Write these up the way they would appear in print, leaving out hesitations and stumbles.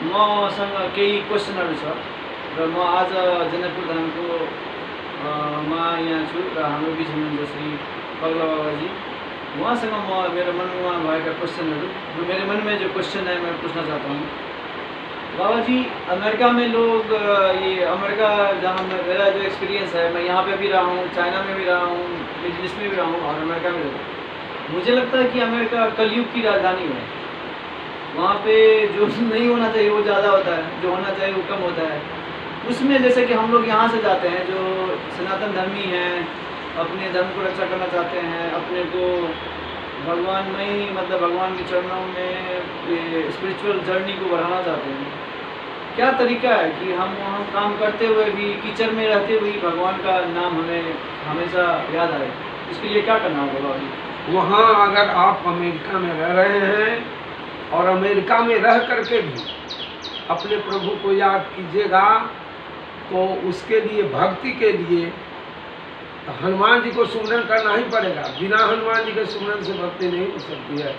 मसँग केही क्वेसनहरू छ र म आज जनकपुर धामको यहाँ छु र हाम्रो बिचमा हुनुहुन्छ श्री पगला बाबाजी। वहाँसँग म मेरो मनमा भएका क्वेश्चनहरू जो मेरे मन में जो क्वेश्चन है मैं पूछना चाहता हूँ। बाबा जी, अमेरिका में लोग ये अमेरिका जहाँ मेरा जो एक्सपीरियंस है, मैं यहाँ पे भी रहा हूँ, चाइना में भी रहा हूँ, मिडिल ईस्ट में भी रहा हूँ और अमेरिका में रहा हूँ। मुझे लगता है कि अमेरिका कलयुग की राजधानी है। वहाँ पे जो नहीं होना चाहिए वो ज़्यादा होता है, जो होना चाहिए वो कम होता है। उसमें जैसे कि हम लोग यहाँ से जाते हैं जो सनातन धर्मी हैं, अपने धर्म को रक्षा करना चाहते हैं, अपने को भगवान में ही मतलब भगवान के चरणों में स्पिरिचुअल जर्नी को बढ़ाना चाहते हैं। क्या तरीका है कि हम काम करते हुए भी, कीचड़ में रहते हुए भगवान का नाम हमें हमेशा याद आए? इसके लिए क्या करना होगा बाबा जी? वहाँ अगर आप अमेरिका में रह रहे हैं और अमेरिका में रह करके भी अपने प्रभु को याद कीजिएगा, तो उसके लिए, भक्ति के लिए हनुमान जी को सुमरन करना ही पड़ेगा। बिना हनुमान जी के सुमरन से भक्ति नहीं हो सकती है।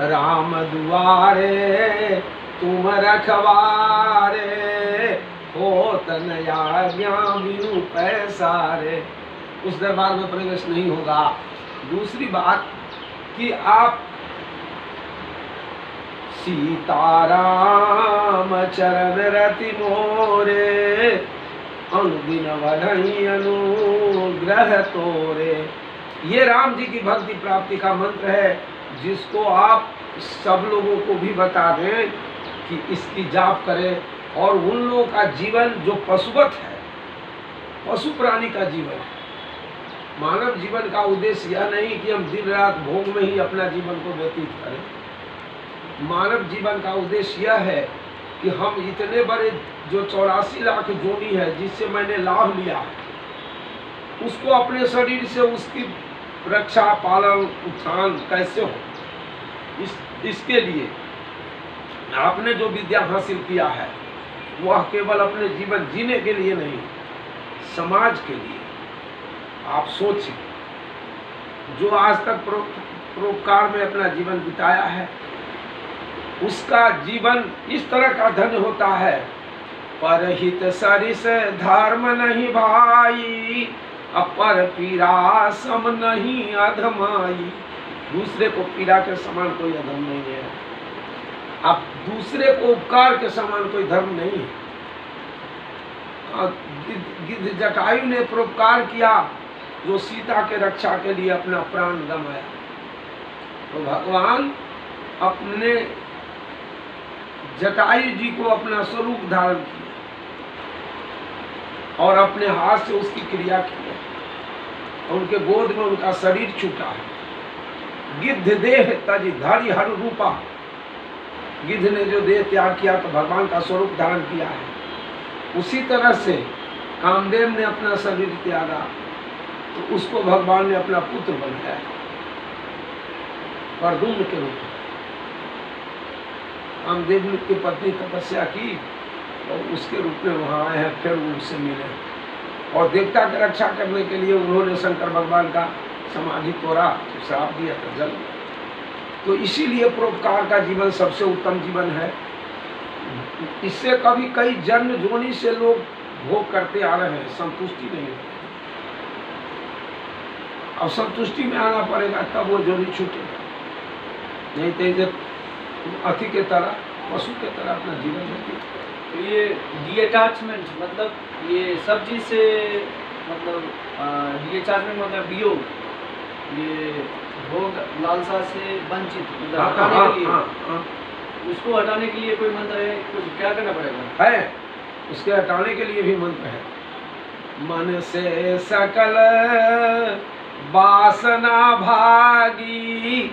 राम दुआरे तुम रखवारे, हो तनया ज्ञान बिनु पैसारे, उस दरबार में प्रवेश नहीं होगा। दूसरी बात कि आप सीताराम चरण रति मोरे, अनुदिन बढ़ई अनुग्रह तोरे, ये राम जी की भक्ति प्राप्ति का मंत्र है, जिसको आप सब लोगों को भी बता दें कि इसकी जाप करें। और उन लोगों का जीवन जो पशुवत है, पशु प्राणी का जीवन है। मानव जीवन का उद्देश्य यह नहीं कि हम दिन रात भोग में ही अपना जीवन को व्यतीत करें। मानव जीवन का उद्देश्य यह है कि हम इतने बड़े जो 84 लाख जोनी है जिससे मैंने लाभ लिया है, उसको अपने शरीर से उसकी रक्षा, पालन, उत्थान कैसे हो, इसके लिए आपने जो विद्या हासिल किया है वह केवल अपने जीवन जीने के लिए नहीं, समाज के लिए। आप सोचिए, जो आज तक परोपकार में अपना जीवन बिताया है, उसका जीवन इस तरह का धन्य होता है। परहित सरिस धर्म नहीं भाई, अपर पीड़ा सम नहीं अधमाई। दूसरे को पीड़ा के समान कोई अधम नहीं है। अब दूसरे को उपकार के समान कोई धर्म नहीं है। गिद्ध जटायु ने परोपकार किया, जो सीता के रक्षा के लिए अपना प्राण गंवाया। तो भगवान अपने जटायु जी को अपना स्वरूप धारण किया और अपने हाथ से उसकी क्रिया की, और उनके गोद में उनका शरीर छूटा है। गिद्ध देह तज धरि हर रूपा, गिद्ध ने जो देह त्याग किया तो भगवान का स्वरूप धारण किया है। उसी तरह से कामदेव ने अपना शरीर त्यागा तो उसको भगवान ने अपना पुत्र बनाया, प्रद्युम्न के रूप में। कामदेव की पत्नी तपस्या की और उसके रूप में वहाँ आए हैं, फिर उनसे मिले और देवता की रक्षा करने के लिए उन्होंने शंकर भगवान का समाधि तोड़ा, तो श्राप दिया तो जल गया। तो इसीलिए परोपकार का जीवन सबसे उत्तम जीवन है। इससे कभी कई जन्म जोनी से लोग भोग करते आ रहे हैं, संतुष्टि नहीं है। अब संतुष्टि में आना पड़ेगा, तब वो जोनी छूटेगा। नहीं तो अति के तरह, पशु के तरह अपना जीवन व्यतीत। तो ये डिअटैचमेंट मतलब ये सब चीज़ से मतलब डिअटैचमेंट मतलब वियोग, ये भोग लालसा से वंचित मतलब हटाने के लिए, उसको हटाने के लिए कोई मंत्र है? कुछ क्या करना पड़ेगा? है, उसके हटाने के लिए भी मंत्र है। मन से सकल वासना भागी,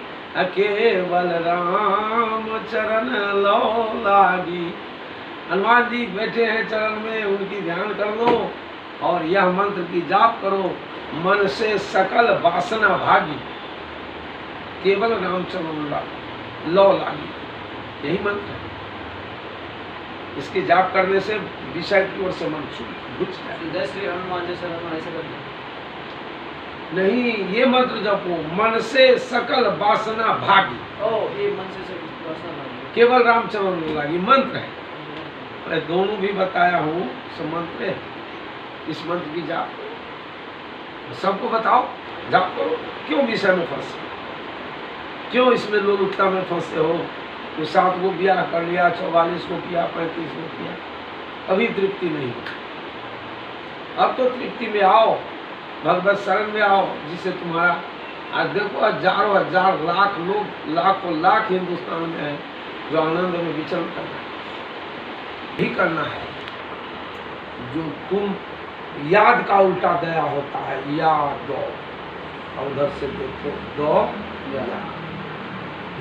केवल राम चरण लो लागी। हनुमान जी बैठे हैं चरण में, उनकी ध्यान कर लो और यह मंत्र की जाप करो। मन से सकल वासना भागी, केवल राम चरण लो लागी, यही मंत्र है। इसकी जाप करने से विषय की ओर से मन बुझ जाए। जय श्री हनुमान, जय श्री हनुमान ऐसे करते नहीं, ये मंत्र जपो, मन से सकल वासना भागी। ओ, ये मन से सकल वासना भागी, केवल रामचरण लागी मंत्र है। मैं दोनों भी बताया हूँ मंत्र है। इस मंत्र की जाप करो, सबको बताओ, जाप करो। क्यों विषय में फंसे, क्यों इसमें लोलुपता में फंसे हो? तो 7 को ब्याह कर लिया, 44 को किया, 35 को किया, अभी तृप्ति नहीं। अब तो तृप्ति में आओ, भगवत शरण में आओ, जिससे तुम्हारा आज देखो हजारों हजार लाख लोग, लाखों लाख हिंदुस्तान में है जो आनंद में विचरण करना है, ही करना है। जो तुम याद का उल्टा दया होता है, याद दो, और उधर से देखो दो याद।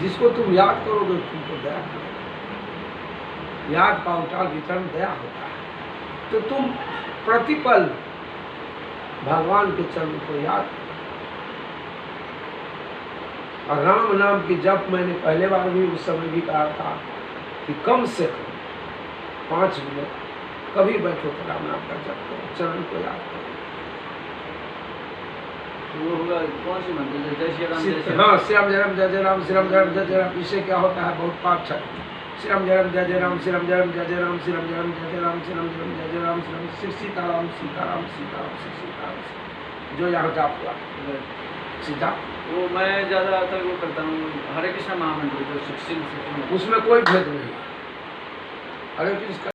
जिसको तुम याद करोगे तुमको दया करोगे। याद का उल्टा विचरण दया होता है। तो तुम प्रतिपल भगवान के चरण को याद करो। और राम नाम की जप मैंने पहले बार भी उस समय भी कहा था कि कम से कम 5 मिनट कभी बैठो तो राम नाम का जप करो, चरण को याद करो। वो होगा कौन सी मंत्र है? जय श्री राम, जय श्री हाँ, श्री राम जय राम जय जय राम, श्री राम जय राम जय जय राम। इससे क्या होता है? बहुत पाप छट। श्री राम जय राम जय जय राम, श्री राम जय राम जय जय राम, श्री राम जय राम जय जय राम, श्री राम जय राम जय जय राम, श्री राम श्री सीताराम सीताराम सीताराम श्री सीताराम। जो यहाँ जाप हुआ सीधा, वो मैं ज़्यादातर वो करता हूँ हरे कृष्ण महामंत्र जो 16 उसमें कोई भेद नहीं। हरे कृष्ण